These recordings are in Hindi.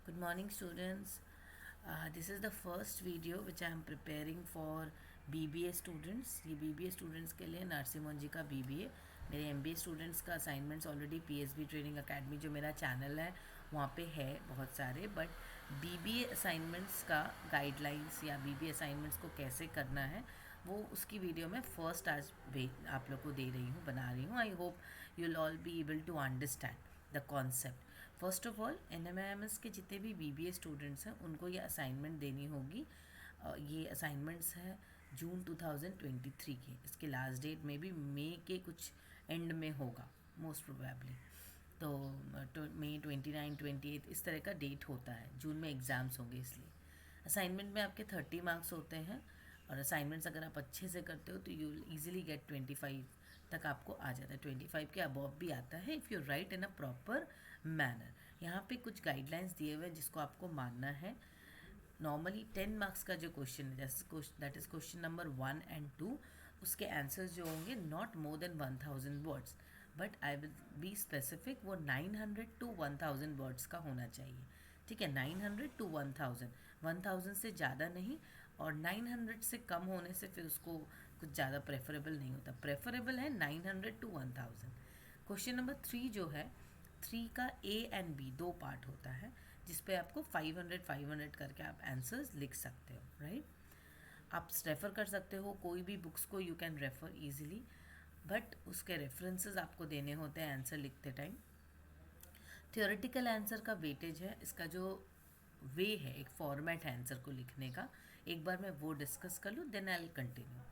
Good morning, students. This is the first video which I am preparing for BBA students. ये BBA students के लिए नरसिम्हन जी का BBA, मेरे MBA students का assignments already PSB training academy जो मेरा चैनल है वहाँ पे है बहुत सारे, बट BBA असाइनमेंट्स का गाइडलाइंस या BBA असाइनमेंट्स को कैसे करना है वो उसकी वीडियो मैं फर्स्ट आज आप लोग को दे रही हूँ, बना रही हूँ. I hope you will all be able to understand the concept. First of all NMIMS के जितने भी BBA स्टूडेंट्स हैं उनको ये असाइनमेंट देनी होगी. ये असाइनमेंट्स है जून 2023 के. इसके लास्ट डेट में भी मई के कुछ एंड में होगा मोस्ट प्रोबेबली. तो मई 29, 28 इस तरह का डेट होता है. जून में एग्ज़ाम्स होंगे, इसलिए असाइनमेंट में आपके 30 मार्क्स होते हैं. और असाइनमेंट्स अगर आप अच्छे से करते हो तो यू विल ईजिली गेट 25 तक आपको आ जाता है. 25 के अबव भी आता है if you right in a proper manner. यहाँ पे कुछ गाइडलाइंस दिए हुए हैं जिसको आपको मानना है. नॉर्मली 10 मार्क्स का जो क्वेश्चन है that is question number 1 and 2, उसके आंसर्स जो होंगे not more than 1000 words, but I will be specific, वो 900 to 1000 वर्ड्स का होना चाहिए. ठीक है, 900 to 1000, 1000 से ज़्यादा नहीं, और 900 से कम होने से फिर उसको कुछ ज़्यादा प्रेफरेबल नहीं होता. प्रेफरेबल है 900 to 1000. क्वेश्चन नंबर 3 जो है, 3 का A एंड B दो पार्ट होता है जिस पे आपको 500 करके आप आंसर्स लिख सकते हो. राइट, आप रेफ़र कर सकते हो कोई भी बुक्स को, you can refer easily, but उसके रेफरेंसेस आपको देने होते हैं आंसर लिखते टाइम. थियोरेटिकल आंसर का वेटेज है, इसका जो वे है, एक फॉर्मेट है आंसर को लिखने का, एक बार मैं वो डिस्कस कर लूँ then I will continue.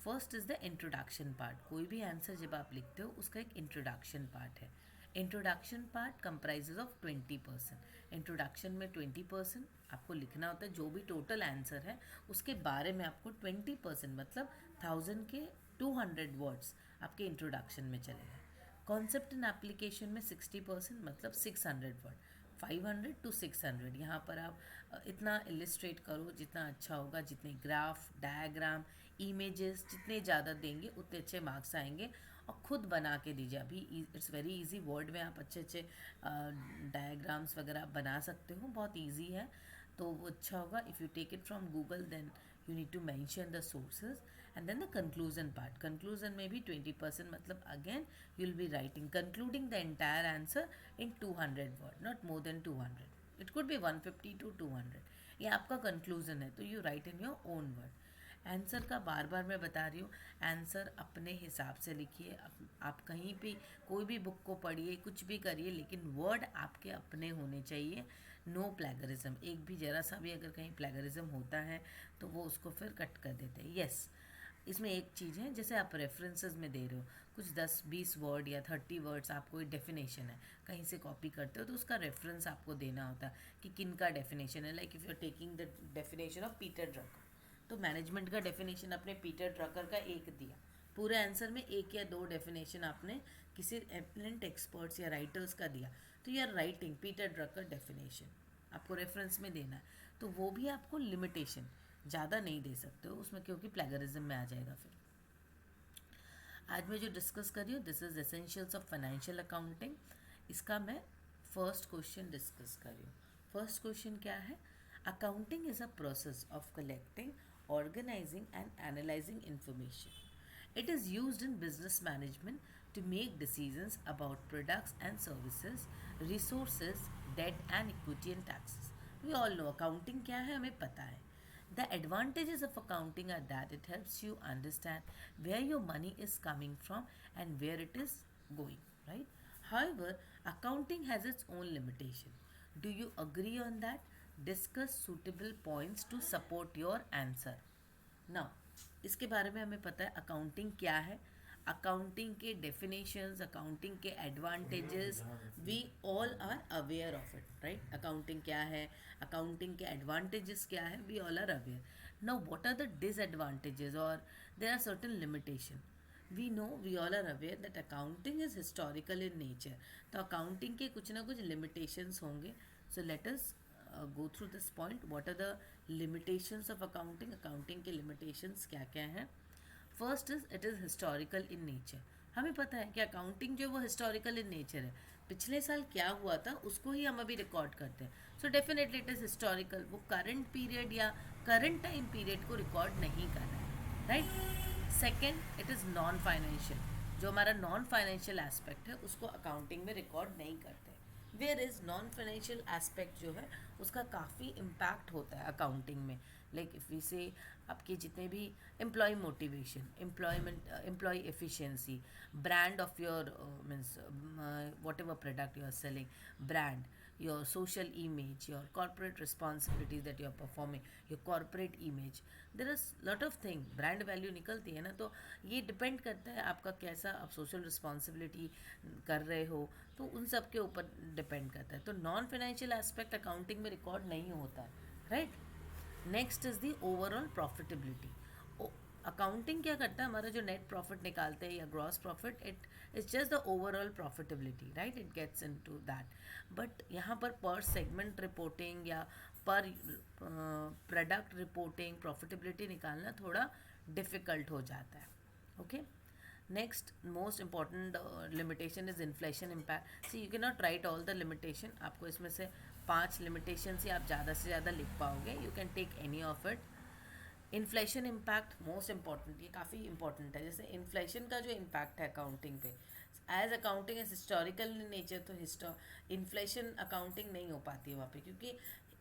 First is the introduction part. कोई भी आंसर जब आप लिखते हो उसका एक इंट्रोडक्शन पार्ट है. Introduction part comprises of 20%. Introduction में 20% आपको लिखना होता है. जो भी टोटल आंसर है उसके बारे में आपको 20% मतलब 1000 के 200 वर्ड्स आपके इंट्रोडक्शन में चलेगा. कॉन्सेप्ट एंड एप्लीकेशन में 60% मतलब 600 वर्ड. 500 to 600 यहाँ पर आप इतना इलिस्ट्रेट करो जितना अच्छा होगा. जितने ग्राफ, डायग्राम, इमेजेस जितने ज़्यादा देंगे उतने अच्छे मार्क्स आएंगे. और ख़ुद बना के दीजिए. अभी इट्स वेरी इजी, वर्ड में आप अच्छे अच्छे डायग्राम्स वगैरह बना सकते हो, बहुत इजी है, तो वो अच्छा होगा. If you take it from Google then you need to mention the sources. And then the conclusion part, conclusion में भी 20% मतलब again you will be writing concluding the entire answer in 200 word, not more than 200. It could be 150 to 200. ये आपका conclusion है तो you write in your own word. Answer का बार बार मैं बता रही हूँ, आंसर अपने हिसाब से लिखिए. आप कहीं भी कोई भी बुक को पढ़िए, कुछ भी करिए, लेकिन वर्ड आपके अपने होने चाहिए. No plagiarism. एक भी ज़रा सा भी अगर कहीं प्लेगरिज्म होता है तो वो उसको फिर कट कर देते हैं. यस, इसमें एक चीज़ है, जैसे आप रेफरेंसेस में दे रहे हो कुछ 10-20 वर्ड या 30 वर्ड्स, आपको एक डेफिनेशन है कहीं से कॉपी करते हो तो उसका रेफरेंस आपको देना होता है कि किन का डेफिनेशन है. Like if you are taking the definition of Peter Drucker, तो मैनेजमेंट का डेफिनेशन आपने पीटर ड्रकर का एक दिया. पूरे आंसर में एक या दो डेफिनेशन आपने किसी एमिनेंट एक्सपर्ट्स या राइटर्स का दिया, तो you are writing Peter Drucker definition, आपको रेफरेंस में देना है. तो वो भी आपको लिमिटेशन, ज़्यादा नहीं दे सकते हो उसमें, क्योंकि प्लेगरिज्म में आ जाएगा. फिर आज मैं जो डिस्कस कर रही हूँ, this is essentials of financial accounting. इसका मैं फर्स्ट क्वेश्चन डिस्कस कर रही हूँ. फर्स्ट क्वेश्चन क्या है? Accounting is a process of collecting, organizing and analyzing information. It is used in business management to make decisions about products and services, resources, debt and equity and taxes. We all know accounting क्या है, हमें पता है. The advantages of accounting are that it helps you understand where your money is coming from and where it is going, right? However, accounting has its own limitation. Do you agree on that? Discuss suitable points to support your answer. Now, इसके बारे में हमें पता है अकाउंटिंग क्या है, अकाउंटिंग के डेफिनेशंस, अकाउंटिंग के advantages, we all are aware of it. Right, accounting क्या है, अकाउंटिंग के एडवांटेजेस क्या है, we all are aware. Now what are the disadvantages और there are certain limitation. We know, we all are aware that accounting is historical in nature. तो अकाउंटिंग के कुछ ना कुछ लिमिटेशंस होंगे. So let us go through this point. What are the limitations of accounting? Accounting के limitations क्या क्या हैं? First is it is historical in nature. हमें पता है कि अकाउंटिंग जो है वो हिस्टोरिकल इन नेचर है. पिछले साल क्या हुआ था उसको ही हम अभी रिकॉर्ड करते हैं. So definitely it is historical. वो करंट पीरियड या करंट टाइम पीरियड को रिकॉर्ड नहीं कर रहा है, right. Second, it is non financial. जो हमारा नॉन फाइनेंशियल एस्पेक्ट है उसको अकाउंटिंग में रिकॉर्ड नहीं करते. Where is non financial aspect जो है उसका काफ़ी इम्पैक्ट होता है अकाउंटिंग में. लाइक इफ़ वी से आपके जितने भी employee motivation, employee efficiency, brand of your means whatever product you are selling, brand, your social image, your corporate responsibilities that you are performing, your corporate image, there is lot of thing. brand value निकलती है ना, तो ये डिपेंड करता है आपका कैसा आप सोशल रिस्पॉन्सिबिलिटी कर रहे हो, तो उन सब के ऊपर डिपेंड करता है. तो नॉन फाइनेंशियल एस्पेक्ट अकाउंटिंग में रिकॉर्ड नहीं होता है, right. Next is the overall profitability. Accounting क्या करता है, हमारा जो नेट प्रॉफिट निकालते हैं या gross profit, it is just the overall profitability, right. It gets into that. But यहाँ पर सेगमेंट रिपोर्टिंग या पर प्रोडक्ट रिपोर्टिंग प्रॉफिटेबिलिटी निकालना थोड़ा डिफ़िकल्ट हो जाता है. Okay. Next most important limitation is inflation impact. See you can not write all the limitation. आपको इसमें से 5 लिमिटेशन ही आप ज़्यादा से ज़्यादा लिख पाओगे. You can take any of it. Inflation impact most important, ये काफ़ी इंपॉर्टेंट है. जैसे इन्फ्लेशन का जो इम्पैक्ट है अकाउंटिंग पे, as accounting as historical nature, तो इन्फ्लेशन अकाउंटिंग नहीं हो पाती है वहाँ पे, क्योंकि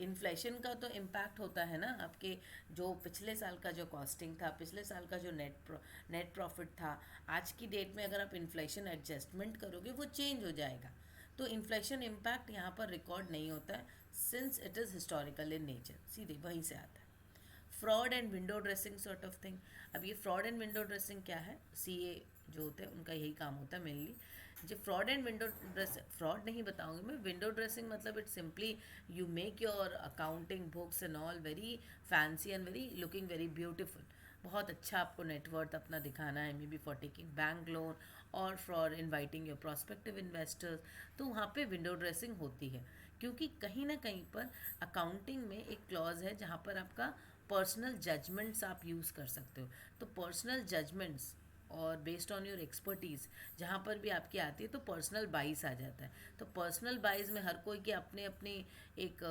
इन्फ्लेशन का तो इम्पैक्ट होता है ना आपके जो पिछले साल का जो कॉस्टिंग था, पिछले साल का जो नेट प्रॉफिट था, आज की डेट में अगर आप इन्फ्लेशन एडजस्टमेंट करोगे वो चेंज हो जाएगा. तो इन्फ्लेशन इम्पैक्ट यहाँ पर रिकॉर्ड नहीं होता है, since it is historical in nature. सीधे वहीं से आता है. Fraud and window dressing sort of thing. अब ये फ्रॉड एंड विंडो ड्रेसिंग क्या है, सीए जो होते हैं उनका यही काम होता है मेनली. जो fraud and window dress, fraud नहीं बताऊंगी मैं. विंडो ड्रेसिंग मतलब it simply you make your accounting books and all very fancy and very looking very beautiful. बहुत अच्छा आपको नेटवर्थ अपना दिखाना है, maybe for taking bank loan और for inviting your prospective investors. तो वहाँ पे विंडो ड्रेसिंग होती है, क्योंकि कहीं ना कहीं पर अकाउंटिंग में एक क्लॉज है जहाँ पर आपका पर्सनल जजमेंट्स आप यूज़ कर सकते हो. तो पर्सनल जजमेंट्स और बेस्ड ऑन योर एक्सपर्टीज़ जहाँ पर भी आपकी आती है, तो पर्सनल बाइस आ जाता है. तो पर्सनल बाइस में हर कोई की अपने अपनी एक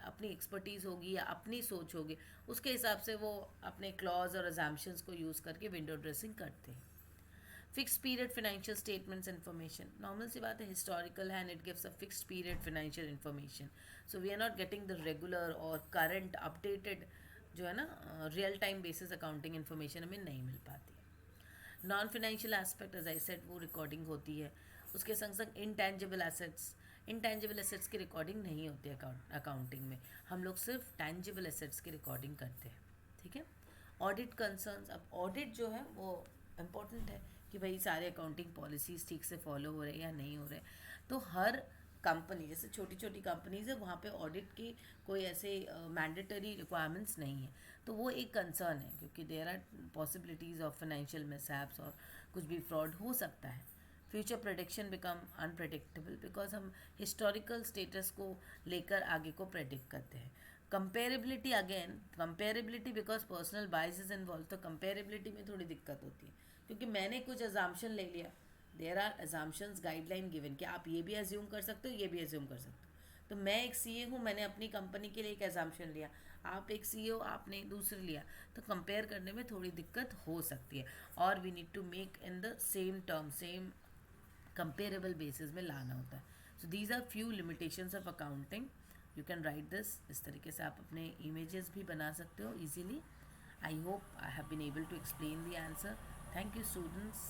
अपनी एक्सपर्टीज़ होगी या अपनी सोच होगी, उसके हिसाब से वो अपने क्लॉज और अजम्पशंस को यूज़ करके विंडो ड्रेसिंग करते हैं. Fix period financial statements information, normal सी बात है, हिस्टोरिकल है and it gives a fixed period financial information. So we are not getting the regular और करंट अपडेटेड जो है ना real time basis accounting information हमें नहीं मिल पाती. Non financial aspect as I said वो रिकॉर्डिंग होती है. उसके संग संग इनटेंजिबल एसेट्स, इनटेंजिबल एसेट्स की रिकॉर्डिंग नहीं होती है अकाउंटिंग में. हम लोग सिर्फ टेंजिबल एसेट्स की रिकॉर्डिंग करते हैं. ठीक है. ऑडिट कंसर्न्स, अब ऑडिट जो है वो इम्पोर्टेंट है कि भाई सारे अकाउंटिंग पॉलिसीज़ ठीक से फॉलो हो रहे हैं या नहीं हो रहे. तो हर कंपनी, जैसे छोटी छोटी कंपनीज है, वहाँ पे ऑडिट की कोई ऐसे मैंडेटरी रिक्वायरमेंट्स नहीं है. तो वो एक कंसर्न है, क्योंकि there are possibilities of financial mishaps और कुछ भी फ्रॉड हो सकता है. Future prediction become unpredictable, because हम हिस्टोरिकल स्टेटस को लेकर आगे को प्रेडिक्ट करते हैं. Comparability, again comparability because personal bias is involve, तो कंपेरेबिलिटी में थोड़ी दिक्कत होती है, क्योंकि मैंने कुछ अजाम्पशन ले लिया. देयर आर अजाम्पशंस गाइडलाइन गिवन कि आप ये भी एज्यूम कर सकते हो, ये भी एज्यूम कर सकते हो. तो मैं एक सीए हूँ, मैंने अपनी कंपनी के लिए एक एजाम्पशन लिया, आप एक सीए हो, आपने दूसरे लिया. तो कंपेयर करने में थोड़ी दिक्कत हो सकती है, और we need to make in the same term, same comparable basis में लाना होता है. So these are few limitations of accounting. You can write this. इस तरीके से आप अपने इमेजेस भी बना सकते हो easily. I hope I have been able to explain the answer. Thank you students.